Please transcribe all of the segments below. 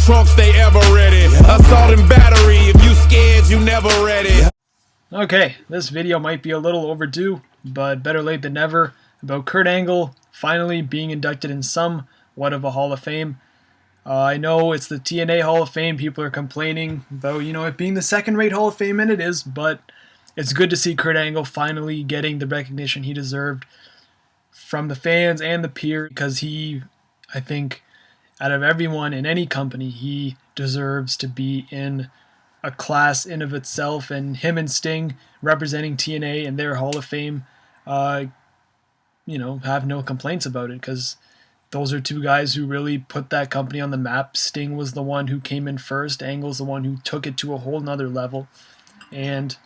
trunks, they ever ready. Assault and battery, if you scared, you never ready. Okay, this video might be a little overdue, but better late than never, about Kurt Angle finally being inducted in somewhat of a Hall of Fame. I know it's the TNA Hall of Fame, people are complaining about, it being the second-rate Hall of Fame, and it is, but it's good to see Kurt Angle finally getting the recognition he deserved from the fans and the peers, because he, I think, out of everyone in any company, he deserves to be in a class in of itself, and him and Sting representing TNA in their Hall of Fame, have no complaints about it, because those are two guys who really put that company on the map. Sting was the one who came in first. Angle's the one who took it to a whole nother level. And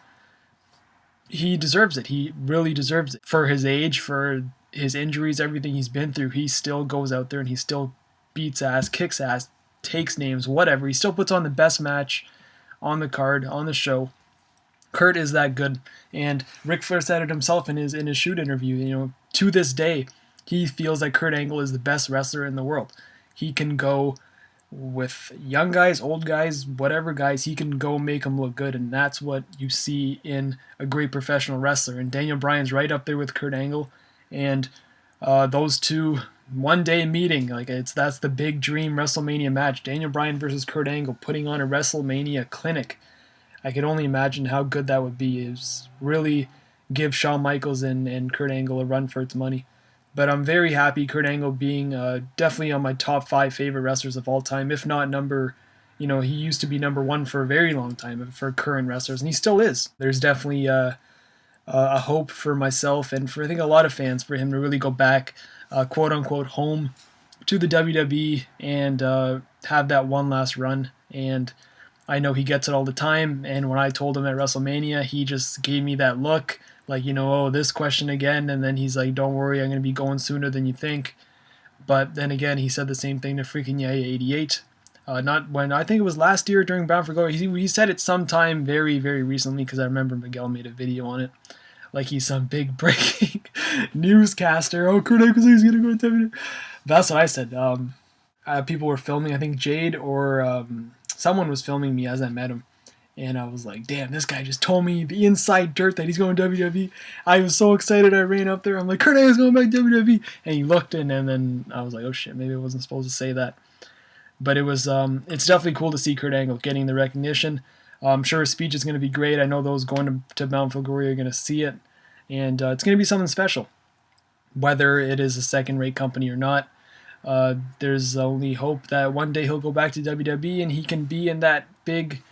he deserves it. He really deserves it. For his age, for his injuries, everything he's been through, he still goes out there and he still beats ass, kicks ass, takes names, whatever. He still puts on the best match on the card, on the show. Kurt is that good. And Ric Flair said it himself in his shoot interview. To this day, he feels like Kurt Angle is the best wrestler in the world. He can go with young guys, old guys, whatever guys, he can go make them look good, and that's what you see in a great professional wrestler. And Daniel Bryan's right up there with Kurt Angle, and those two one-day meeting, that's the big dream WrestleMania match. Daniel Bryan versus Kurt Angle putting on a WrestleMania clinic. I can only imagine how good that would be. Is really give Shawn Michaels and Kurt Angle a run for its money. But I'm very happy Kurt Angle being definitely on my top 5 favorite wrestlers of all time, if not he used to be number 1 for a very long time for current wrestlers, and he still is. There's definitely a hope for myself and for I think a lot of fans for him to really go back, quote unquote, home to the WWE and have that one last run. And I know he gets it all the time, and when I told him at WrestleMania, he just gave me that look, like, this question again, and then he's like, don't worry, I'm going to be going sooner than you think. But then again, he said the same thing to freaking Yaya 88. Not when, I think it was last year during Bound for Glory. He said it sometime very, very recently, because I remember Miguel made a video on it. Like he's some big breaking newscaster. Oh, Kurt Angle says he's going to go to WWE. That's what I said. People were filming, I think Jade or someone was filming me as I met him. And I was like, damn, this guy just told me the inside dirt that he's going to WWE. I was so excited, I ran up there. I'm like, Kurt Angle's going back to WWE. And he looked in, and then I was like, oh shit, maybe I wasn't supposed to say that. But it was, it's definitely cool to see Kurt Angle getting the recognition. I'm sure his speech is going to be great. I know those going to Bound for Glory are going to see it. And it's going to be something special. Whether it is a second-rate company or not, there's only hope that one day he'll go back to WWE and he can be in that big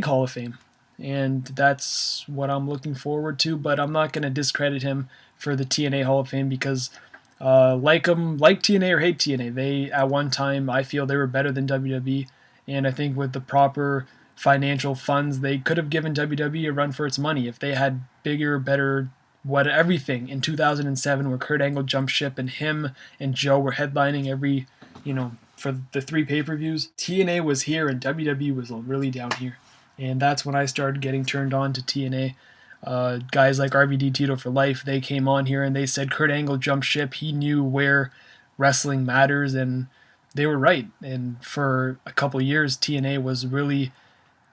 Hall of Fame, and that's what I'm looking forward to. But I'm not going to discredit him for the TNA Hall of Fame, because like TNA or hate TNA, they at one time, I feel they were better than WWE, and I think with the proper financial funds, they could have given WWE a run for its money if they had bigger, better, everything in 2007, where Kurt Angle jumped ship and him and Joe were headlining every, for the 3 pay-per-views. TNA was here and WWE was really down here. And that's when I started getting turned on to TNA. Guys like RVD Tito for Life, they came on here and they said Kurt Angle jumped ship. He knew where wrestling matters, and they were right. And for a couple years, TNA was really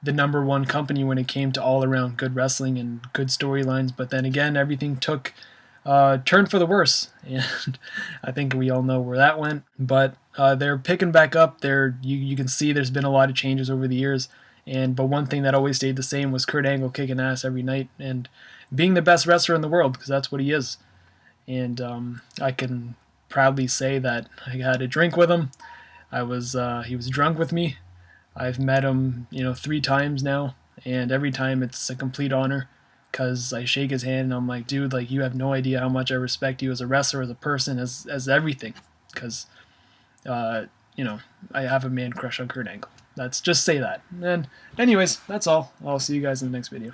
the number 1 company when it came to all-around good wrestling and good storylines. But then again, everything took turn for the worse, and I think we all know where that went. But they're picking back up. You can see there's been a lot of changes over the years. But one thing that always stayed the same was Kurt Angle kicking ass every night and being the best wrestler in the world, because that's what he is. And I can proudly say that I had a drink with him. He was drunk with me. I've met him, 3 times now, and every time it's a complete honor, because I shake his hand and I'm like, dude, like, you have no idea how much I respect you as a wrestler, as a person, as everything, because I have a man crush on Kurt Angle. Let's just say that. And anyways, that's all. I'll see you guys in the next video.